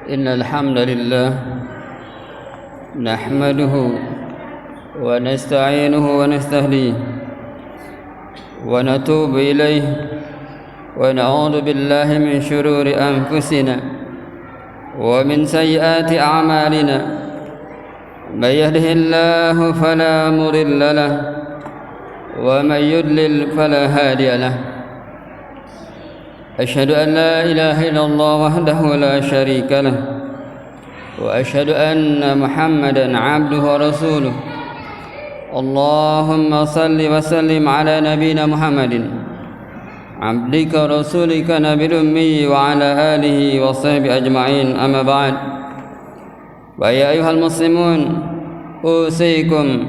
إن الحمد لله نحمده ونستعينه ونستهديه ونتوب إليه ونعوذ بالله من شرور أنفسنا ومن سيئات أعمالنا من يهده الله فلا مضل له ومن يضلل فلا هادي له أشهد أن لا إله إلا الله وحده لا شريك له وأشهد أن محمدا عبده ورسوله اللهم صل وسلم على نبينا محمد عبدك ورسولك نبي الأمي وعلى آله وصحبه أجمعين أما بعد ويا أيها المسلمون أوصيكم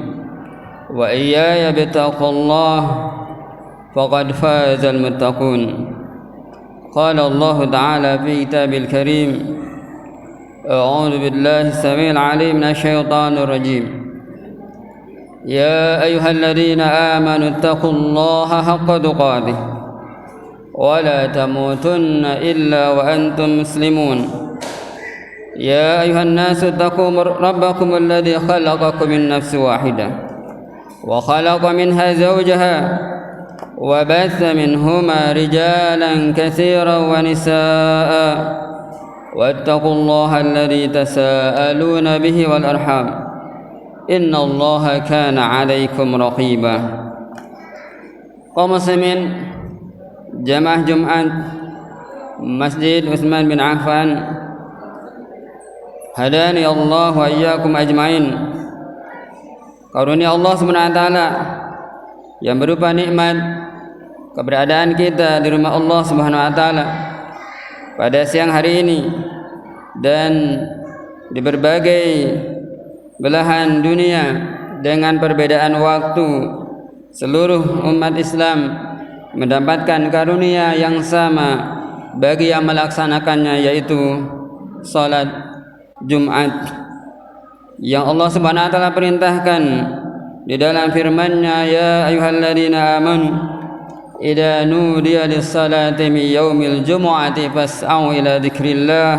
وإياي بتقوى الله فقد فاز المتقون قال الله تعالى في كتابه الكريم أعوذ بالله السميع العليم من الشيطان الرجيم يا أيها الذين آمنوا اتقوا الله حق تقاته ولا تموتن إلا وأنتم مسلمون يا أيها الناس اتقوا ربكم الذي خلقكم من نفس واحدة وخلق منها زوجها وبث منهما رجالا كثيرا ونساء واتقوا الله الذي تساءلون به والأرحام إن الله كان عليكم رقيبا kaum muslimin jamaah Jumat Masjid Utsman bin Affan hadani Allah wa iyyakum ajmain. Karunia Allah Subhanahu wa taala yang berupa nikmat keberadaan kita di rumah Allah Subhanahu wa taala pada siang hari ini dan di berbagai belahan dunia dengan perbedaan waktu, seluruh umat Islam mendapatkan karunia yang sama bagi yang melaksanakannya, yaitu salat Jumat yang Allah Subhanahu wa taala perintahkan di dalam firman-Nya, ya ayyuhalladzina amanu idza nudiya lis-salati min yaumil jumu'ati fas'au ila dzikrillah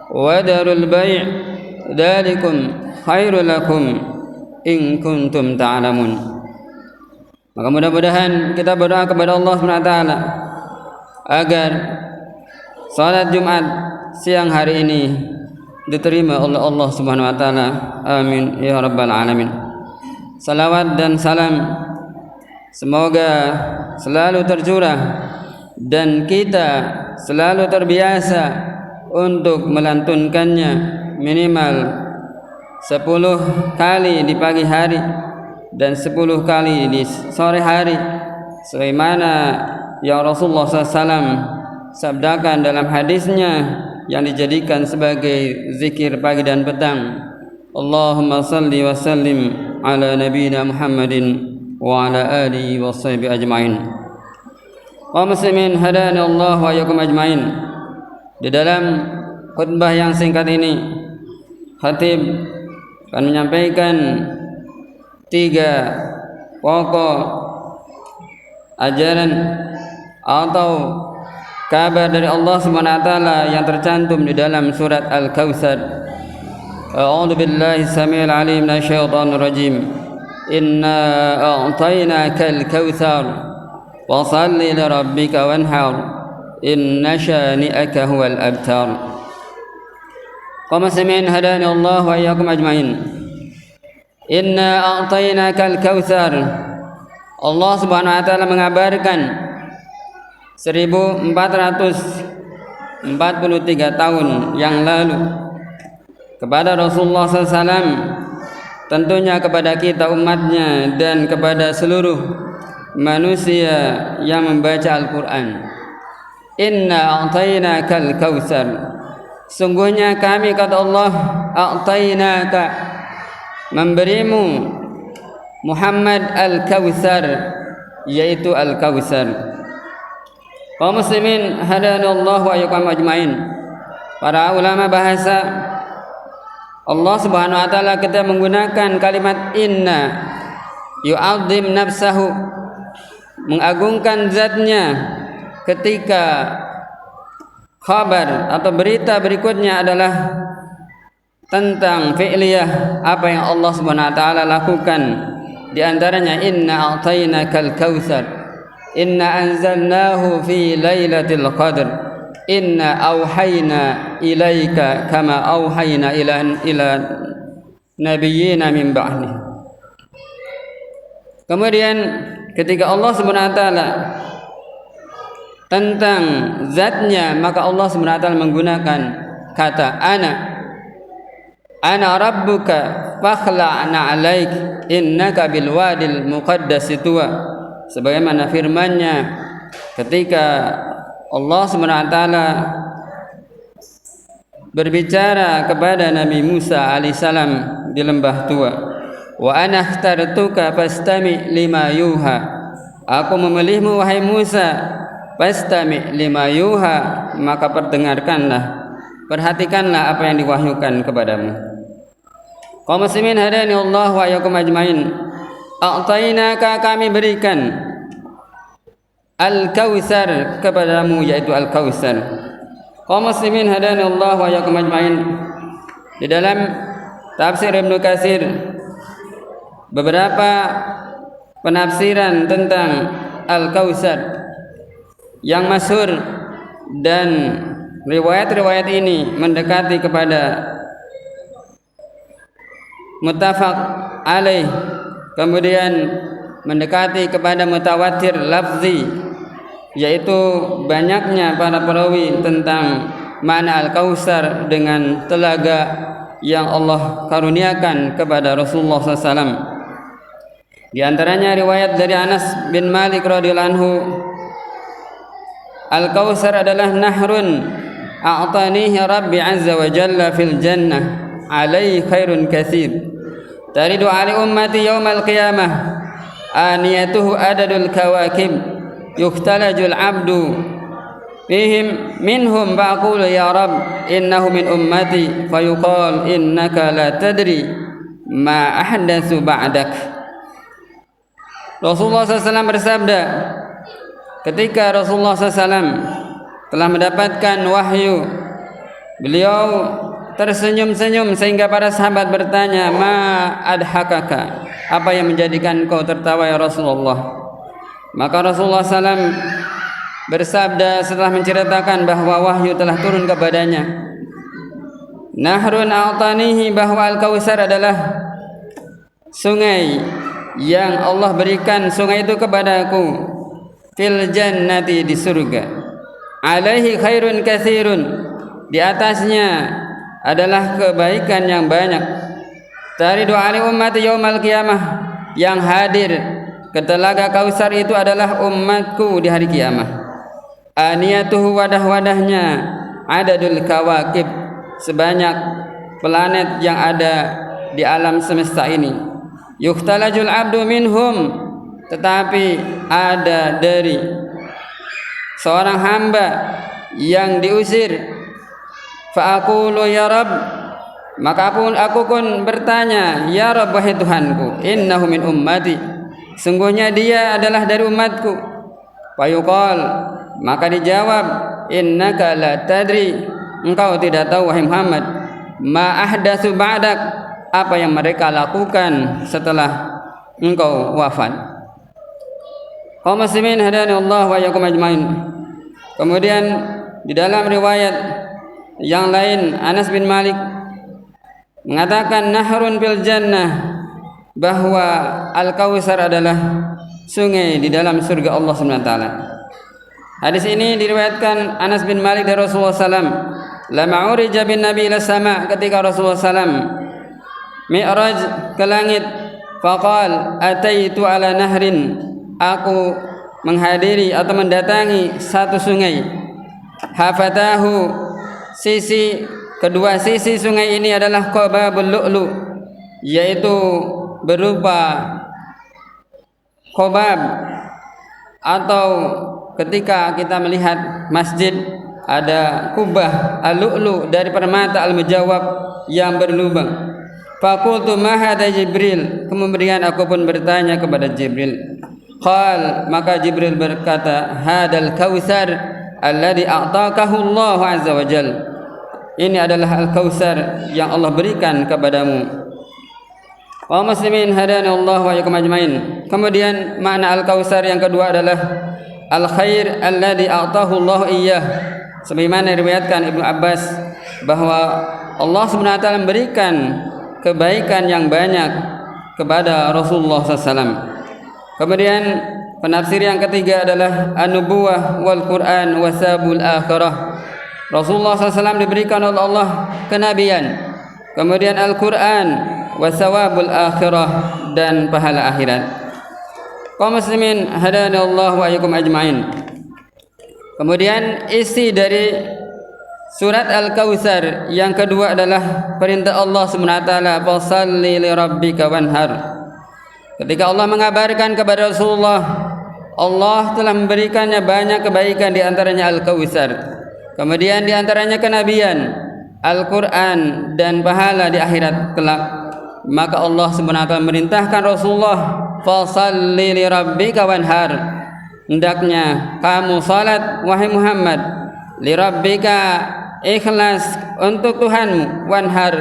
wa darul bai' dzalikum khairul lakum in kuntum ta'lamun. Maka mudah-mudahan kita berdoa kepada Allah Subhanahu wa taala agar salat Jumat siang hari ini diterima oleh Allah Subhanahu wa taala. Amin ya rabbal alamin. Salawat dan salam semoga selalu tercurah dan kita selalu terbiasa untuk melantunkannya minimal 10 kali di pagi hari dan 10 kali di sore hari, sebagaimana yang Rasulullah SAW sabdakan dalam hadisnya yang dijadikan sebagai zikir pagi dan petang. Allahumma salli wa sallim ala nabiyyina Muhammadin wa ala alihi wa sahbihi ajma'in. Kaum muslimin hadani Allah wa iyyakum ajma'in. Di dalam khutbah yang singkat ini, khatib akan menyampaikan 3 pokok ajaran atau kabar dari Allah Subhanahu wa taala yang tercantum di dalam surat Al-Kautsar. A'udzu billahi samiil 'aliim minasy syaithaanir rajiim. Inna a'tainakal kautsar wa shalli li rabbika wanhar inna syani'aka huwal abtar. Kaum muslimin hadani Allah wa iyyakum ajmain. Inna a'tainakal kautsar. Allah Subhanahu wa taala mengabarkan 1443 tahun yang lalu kepada Rasulullah SAW, tentunya kepada kita umatnya dan kepada seluruh manusia yang membaca Al-Quran. Inna a'tainakal kautsar, sungguhnya kami, kata Allah, a'tainaka, memberimu Muhammad al-Kautsar, yaitu Al-Kautsar. Kaum muslimin hadanallahu wa iyyakum ajmain. Para ulama bahasa, Allah Subhanahu wa taala kita menggunakan kalimat inna, yu'azzim nafsahu, mengagungkan zatnya ketika khabar atau berita berikutnya adalah tentang fi'liyah, apa yang Allah Subhanahu wa taala lakukan. Di antaranya inna a'tainakal kautsar, inna anzalnahu fi lailatul qadr, inna auhayna ilaika kama auhayna ila nabiyyina min ba'di. Kemudian ketika Allah Subhanahu wa taala tentang zatnya, maka Allah Subhanahu wa taala menggunakan kata ana rabbuka fakhla'na 'alaik innaka bil wadil muqaddas tuwa, sebagaimana firman-Nya ketika Allah Subhanahu wa taala berbicara kepada Nabi Musa alaihissalam di lembah Tua, wa ana ikhtartuka fastami' lima yuha, aku memilihmu wahai Musa, fastami' lima yuha, maka perdengarkanlah, perhatikanlah apa yang diwahyukan kepadamu. Kaum muslimin hadani Allah wa iyyakum ajmain. A'tainaka, kami berikan al-kautsar kepadamu, yaitu al-kautsar. Kaum muslimin hadani Allah wa iyyakum ajmain. Di dalam tafsir Ibnu Katsir beberapa penafsiran tentang al-kautsar yang masyhur, dan riwayat-riwayat ini mendekati kepada muttafaq alaih, kemudian mendekati kepada mutawatir lafzi, yaitu banyaknya para perawi tentang makna al-kautsar dengan telaga yang Allah karuniakan kepada Rasulullah SAW. Di antaranya riwayat dari Anas bin Malik radhiyallahu anhu, al-kautsar adalah nahrun a'tanihi Rabbi azza wa jalla fil jannah alaihi khairun katsir taridu ali ummati yaumal qiyamah aniyatuhu adadul kawakib yukhtalajul abdu fihim minhum faqulu ya rab innahu min ummati fayuqal innaka la tadri ma ahdatsu ba'dak. Rasulullah SAW bersabda, ketika Rasulullah SAW telah mendapatkan wahyu, beliau tersenyum-senyum sehingga para sahabat bertanya, ma adhakaka, apa yang menjadikan kau tertawa ya Rasulullah? Maka Rasulullah SAW bersabda setelah menceritakan bahwa wahyu telah turun kepadanya, nahrun a'tanihi, bahwa al-kautsar adalah sungai yang Allah berikan sungai itu kepadaku, fil jannati, di surga, alaihi khairun katsirun, di atasnya adalah kebaikan yang banyak, taridu ali ummati yaumal qiyamah, yang hadir ke telaga Kautsar itu adalah umatku di hari kiamat, aniyatuhu, wadah-wadahnya, adadul kawakib, sebanyak planet yang ada di alam semesta ini, yukhtalajul abdu minhum, tetapi ada dari seorang hamba yang diusir, fa'aqulu ya Rabb, maka aku pun bertanya, ya Rabb, wahai Tuhanku, innahu min ummati, sungguhnya dia adalah dari umatku. Fayuqal, maka dijawab, innaka la tadri, engkau tidak tahu wahai Muhammad, ma ahdatsu ba'dak, apa yang mereka lakukan setelah engkau wafat. Kaum muslimin hadani Allah wa iyyakum ajmain. Kemudian di dalam riwayat yang lain, Anas bin Malik mengatakan nahrun fil jannah, bahwa al-kautsar adalah sungai di dalam surga Allah Subhanahu wa taala. Hadis ini diriwayatkan Anas bin Malik dari Rasulullah SAW, lama urija bin Nabi ila sama, ketika Rasulullah SAW mi'raj ke langit, faqal ataitu ala nahrin, aku menghadiri atau mendatangi satu sungai, hafatahu, kedua sisi sungai ini adalah qababul lu'lu, yaitu berupa qabab, atau ketika kita melihat masjid ada kubah al-lu'lu dari permata al-mujawab yang berlubang. Faqultu ma hadza Jibril, kemudian aku pun bertanya kepada Jibril. Qal, maka Jibril berkata, hadal kautsar, alladzi a'takahu Allah azza wa jal. Ini adalah Al-Kautsar yang Allah berikan kepadamu. Wa muslimin hadani Allah wa iyyakum ajmain. Kemudian makna Al-Kautsar yang kedua adalah al-khair alladzi a'tahu Allah iyyah. Sebagaimana diriwayatkan Ibnu Abbas bahwa Allah Subhanahu wa taala memberikan kebaikan yang banyak kepada Rasulullah SAW. Kemudian penafsir yang ketiga adalah an-nubuwah wal Quran wasabul akhirah. Rasulullah SAW diberikan oleh Allah kenabian, kemudian Al-Quran wasawabul akhirah, dan pahala akhirat. Kaum muslimin hadani Allah wa iyyakum ajmain. Kemudian isi dari surat Al-Kautsar yang kedua adalah perintah Allah Subhanahu wa taala, "Fashalli li rabbika wanhar." Ketika Allah mengabarkan kepada Rasulullah, Allah telah memberikannya banyak kebaikan, di antaranya Al-Kautsar. Kemudian di antaranya kenabian, Al-Quran, dan pahala di akhirat kelak. Maka Allah Subhanahu wa taala merintahkan Rasulullah, "Fashalli li rabbika wanhar." Hendaknya kamu salat wahai Muhammad, li rabbika, ikhlas untuk Tuhanmu, wanhar,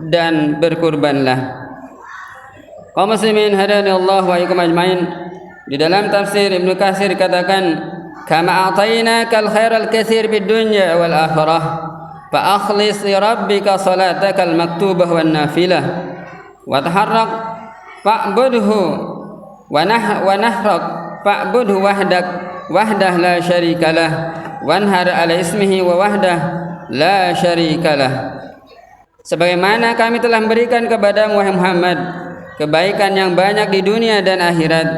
dan berkurbanlah. Kaum muslimin hadani Allah wa iyyakum ajmain. Di dalam tafsir Ibnu Katsir katakan, kama a'tainakal khairal katsir fid dunya wal akhirah fa akhlis li rabbika salatakal maktubah wan nafilah wa taharrak fa'budhu wa nahrak fa'budhu wahdah la syarikalah wanhar ala ismihi wa wahdah la syarikalah. Sebagaimana kami telah memberikan kepadamu wahai Muhammad kebaikan yang banyak di dunia dan akhirat,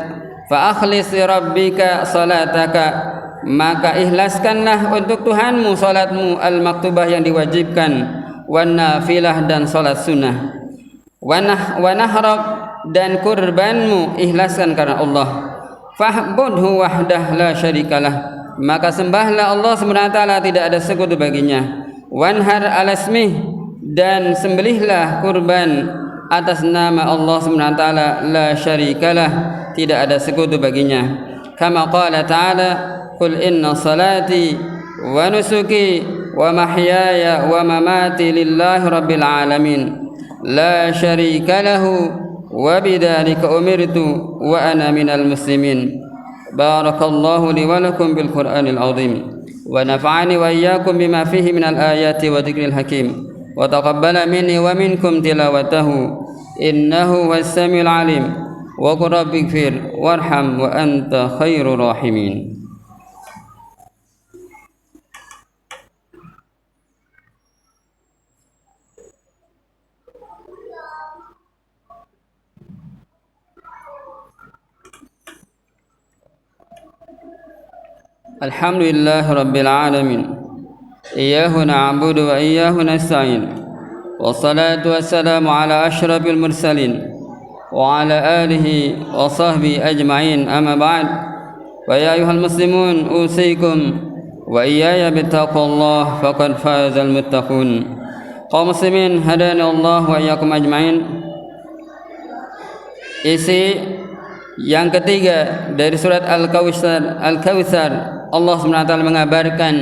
fa akhlis li rabbika salataka, maka ikhlaskanlah untuk Tuhanmu salatmu al-maktubah yang diwajibkan, wan nafilah, dan salat sunnah, wa nahrak, dan kurbanmu ikhlaskan karena Allah, fa'budhu wahdah la syarikalah, maka sembahlah Allah Subhanahu wa taala, tidak ada sekutu baginya, wanhar ala ismih, dan sembelihlah kurban atas nama Allah Subhanahu wa taala, la syarikalah, tidak ada sekutu baginya. Kama qala ta'ala, qul inna salati wa nusuki wa mahyaya wa mamati lillahi rabbil alamin la syarika lahu wa bidzalika umirtu wa ana minal muslimin. Barakallahu li wa lakum bil Qur'anil azim wa nafa'ani wa iyyakum bima fihi minal ayati wa dzikril hakim wa taqabbala minni wa minkum tilawatahu innahu was-sami'ul alim. Wa qur rabbighfir warham wa anta khairur rahimin. Alhamdulillah rabbil alamin. Iyyahu na'budu wa iyyahu nasta'in. Wassalatu wassalamu ala asyrafil mursalin wa ala alihi wa sahbihi ajma'in, amma ba'd. Wa ya ayyuhal muslimun usikum wa iyaya bittaqwallah faqad fazal muttaqun. Kaum muslimin hadani Allah wa iyyakum ajma'in. Isi yang ketiga dari surat Al-Kautsar, Allah Subhanahu wa taala mengabarkan,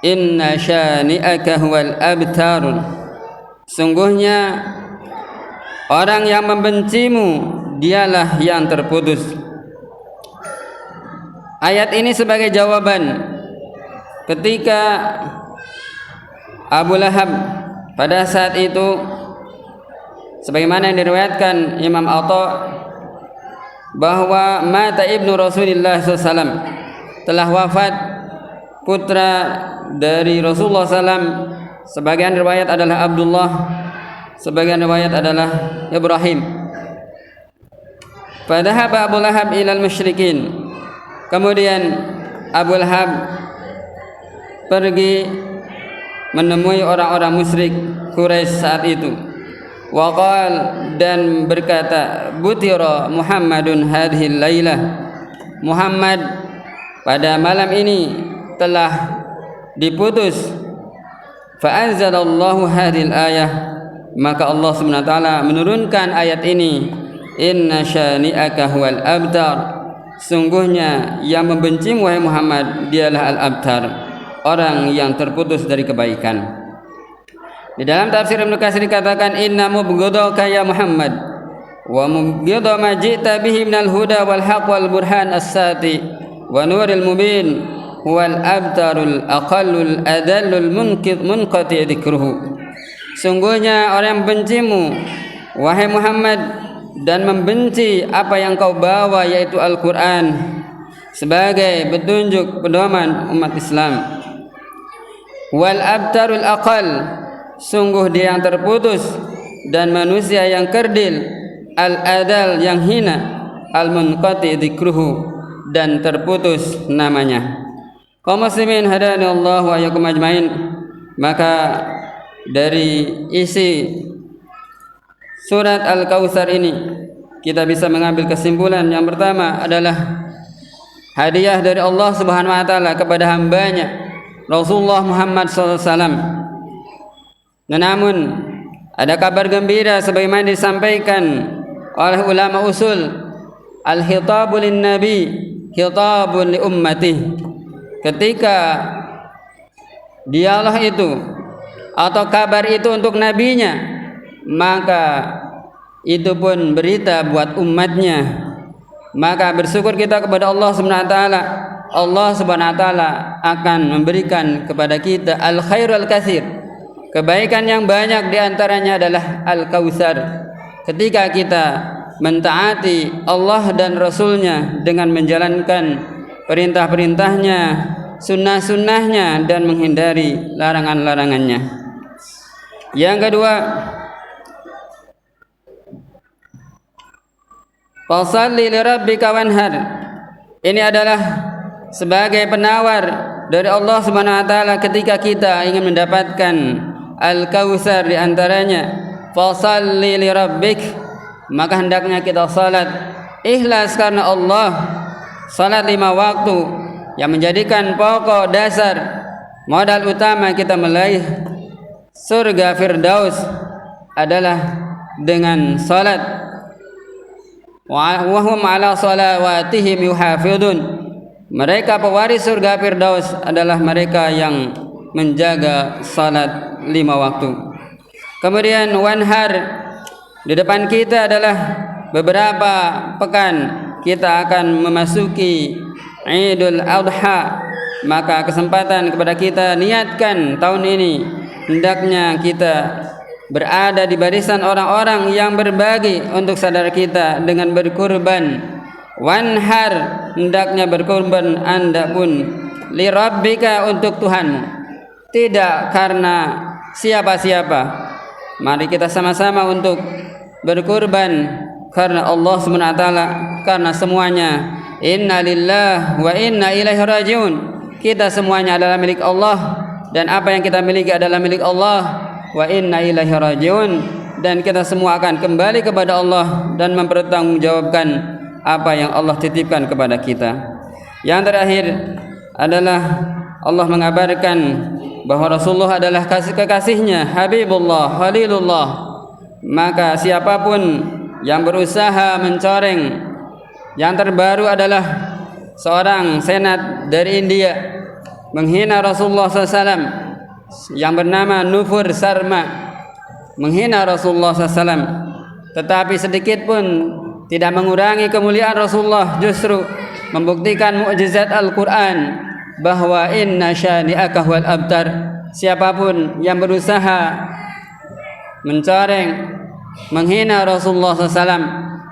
inna syani'aka huwal abtar. Sungguhnya orang yang membencimu dialah yang terputus. Ayat ini sebagai jawaban ketika Abu Lahab pada saat itu, sebagaimana yang diriwayatkan Imam Atha, bahwa mata ibnu Rasulullah SAW, telah wafat putra dari Rasulullah SAW. Sebagian riwayat adalah Abdullah, sebagian riwayat adalah Ibrahim. Fadhahaba Abu Lahab ilal musyrikin. Kemudian Abu Lahab pergi menemui orang-orang musyrik Quraisy saat itu. Waqal, dan berkata, butira Muhammadun hadhil lailah. Muhammad pada malam ini telah diputus. Fa anzalallahu hadhil ayah, maka Allah Subhanahu wa taala menurunkan ayat ini, inna syani'aka huwal abtar. sungguhnya yang membencimu wahai Muhammad dialah al-abtar, orang yang terputus dari kebaikan. Di dalam tafsir Ibnu Katsir dikatakan inna mubghadaka ya Muhammad wa mubghadha ma ji'ta bihi minal huda wal haqq wal burhan as-sati wa nuril mubin huwal abtarul aqallul adallul munqati dzikruhu. Sungguhnya orang yang membencimu wahai Muhammad dan membenci apa yang kau bawa yaitu Al-Qur'an sebagai petunjuk pedoman umat Islam. Wal abtarul aqall, sungguh dia yang terputus dan manusia yang kerdil, al-adal yang hina, al-munqati dzikruhu dan terputus namanya. Kaum muslimin hadani Allah wa iyyakum ajmain. Maka dari isi surat Al-Kautsar ini kita bisa mengambil kesimpulan yang pertama adalah hadiah dari Allah Subhanahu wa taala kepada hambanya Rasulullah Muhammad SAW. Namun ada kabar gembira sebagaimana disampaikan oleh ulama usul, al-khitabu lin nabi khitabun li ummati. Ketika dialog itu atau kabar itu untuk nabinya, maka itu pun berita buat umatnya. Maka bersyukur kita kepada Allah Subhanahu wa taala. Allah Subhanahu wa taala akan memberikan kepada kita al-khairul katsir, kebaikan yang banyak, di antaranya adalah Al-Kautsar. Ketika kita mentaati Allah dan Rasulnya dengan menjalankan perintah-perintahnya, sunnah-sunnahnya, dan menghindari larangan-larangannya. Yang kedua, fasalli li rabbika wanhar. Ini adalah sebagai penawar dari Allah Subhanahu wa taala ketika kita ingin mendapatkan Al-Kautsar, di antaranya fasalli li rabbik, maka hendaknya kita salat ikhlas karena Allah. Salat 5 waktu yang menjadikan pokok dasar modal utama kita meraih surga Firdaus adalah dengan salat. Wa hum ala salawatihim yuhafidun. Mereka pewaris surga Firdaus adalah mereka yang menjaga salat 5 waktu. Kemudian wanhar, di depan kita adalah beberapa pekan kita akan memasuki Idul Adha. Maka kesempatan kepada kita niatkan tahun ini hendaknya kita berada di barisan orang-orang yang berbagi untuk saudara kita dengan berkurban. Wanhar, hendaknya berkurban Anda pun li rabbika, untuk Tuhanmu, tidak karena siapa-siapa. Mari kita sama-sama untuk berkurban karena Allah Subhanahu wa taala, karena semuanya inna lillahi wa inna ilaihi rajiun. Kita semuanya adalah milik Allah dan apa yang kita miliki adalah milik Allah. Wa inna ilaihi rajiun, dan kita semua akan kembali kepada Allah dan mempertanggungjawabkan apa yang Allah titipkan kepada kita. Yang terakhir adalah Allah mengabarkan bahwa Rasulullah adalah kekasihnya, Habibullah, Khalilullah. Maka siapapun yang berusaha mencoreng, yang terbaru adalah seorang senat dari India menghina Rasulullah SAW yang bernama Nufur Sarma, menghina Rasulullah SAW, tetapi sedikit pun tidak mengurangi kemuliaan Rasulullah, justru membuktikan mukjizat Al-Quran bahwa inna syani'aka huwal abtar. Siapapun yang berusaha mencoreng, menghina Rasulullah SAW,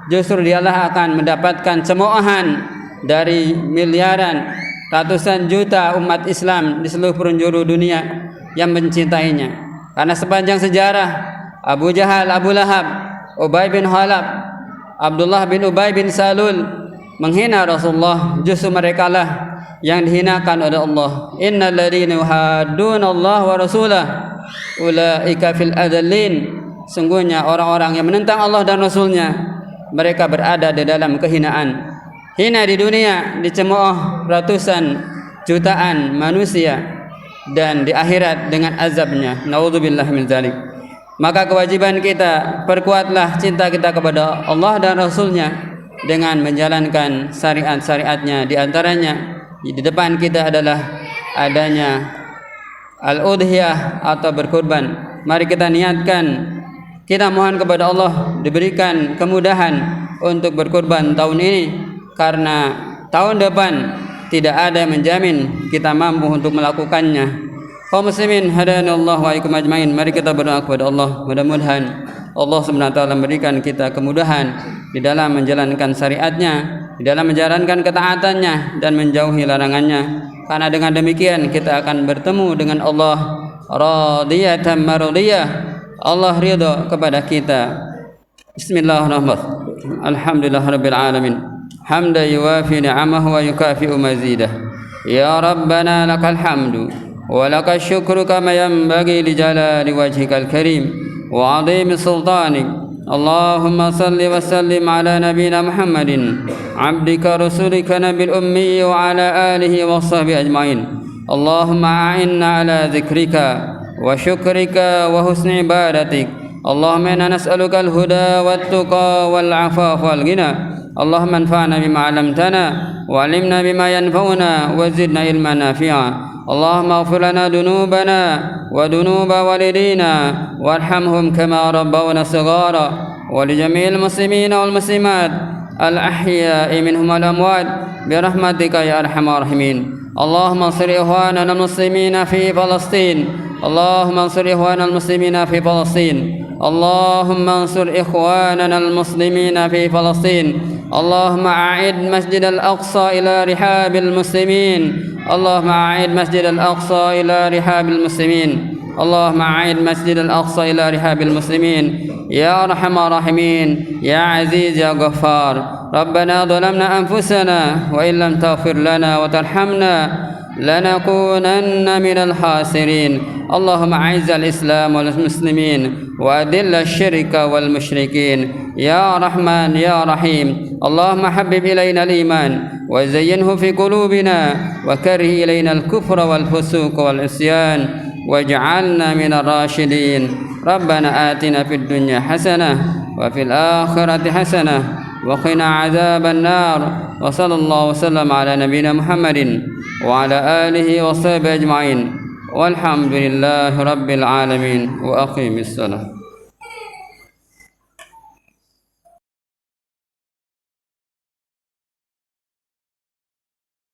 justru dialah akan mendapatkan cemoohan dari miliaran, ratusan juta umat Islam di seluruh penjuru dunia yang mencintainya. Karena sepanjang sejarah Abu Jahal, Abu Lahab, Ubay bin Khalaf, Abdullah bin Ubay bin Salul menghina Rasulullah, justru mereka lah yang dihinakan oleh Allah. Innal ladzina yuhadduna Allah wa rasulah ulaika fil adallin. Sungguhnya orang-orang yang menentang Allah dan Rasulnya, mereka berada di dalam kehinaan. Hina di dunia, dicemooh ratusan jutaan manusia, dan di akhirat dengan azabnya. Naudzubillah min dzalik. Maka kewajiban kita, perkuatlah cinta kita kepada Allah dan Rasulnya, dengan menjalankan syariat-syariatnya. Di antaranya di depan kita adalah adanya al-udhiyah atau berkurban. Mari kita niatkan, kita mohon kepada Allah diberikan kemudahan untuk berkurban tahun ini, karena tahun depan tidak ada yang menjamin kita mampu untuk melakukannya. Kaum muslimin hadanallahu wa iyyakum ajmain, mari kita berdoa kepada Allah, mudah-mudahan Allah Subhanahu wa taala memberikan kita kemudahan di dalam menjalankan syariatnya, di dalam menjalankan ketaatannya dan menjauhi larangannya. Karena dengan demikian kita akan bertemu dengan Allah radiyatan mardiyah, Allah ridha kepada kita. Bismillahirrahmanirrahim. Alhamdulillahirabbil alamin. Hamdan yuwafi ni'amahu wa yukafi'u mazidah. Ya Rabbana lakal hamdu wa lakal syukru kama yanbaghi li jalali wajhikal karim wa 'azimi sultanik. Allahumma salli wa sallim ala nabiyyina Muhammadin abdika rasulika nabil ummi wa ala alihi wa sahbihi ajmain. Allahumma a'inna ala dzikrika wa syukrika wa husni ibadatik. Allahumma inna nas'aluka al-huda wat-tuqa wal-'afafa wal-ghina. Allahumma anfa'na bima 'allamtana wa 'allimna bima yanfa'una wa zidna ilman nafi'a. Allahumma ighfir lana dhunubana wa dhunuba walidina warhamhum kama rabbawna shighara wa li jami'il muslimina wal muslimat al-ahya'i minhum wal amwat bi rahmatika ya arhamar rahimin. Allahumma ansur ikhwanana al-muslimina fi Palestin. Allahumma ansur ikhwanana al-muslimina fi Palestin. Allahumma ansur ikhwanana al-muslimina fi Palestin. Allahumma a'id masjid al-aqsa ila rihabil muslimin. Allahumma a'id masjid al-aqsa ila rihabil muslimin. Allahumma a'id masjid al-aqsa ila rihabil muslimin. Ya arhamar rahimin, ya aziz ya ghaffar. Rabbana zalamna anfusana wa illam taghfir lana wa tarhamna lanakunanna minal khasirin. Allahumma a'izz al-islam wal muslimin wa adhill asy-syirka wal musyrikin. Ya Rahman ya Rahim. Allahumma habbib ilayna al-iman wa zayyinhu fi qulubina wa karrih ilayna al-kufra wal fusuq wal isyan waj'alna minal rasyidin. Rabbana atina fid dunya hasanah wa fil akhirati hasanah wa qina adzaban nar. Wa sallallahu wasallam ala nabiyyina Muhammadin wa ala alihi wa sahbihi ajma'in. Walhamdulillahi rabbil alamin. Wa aqimis salah.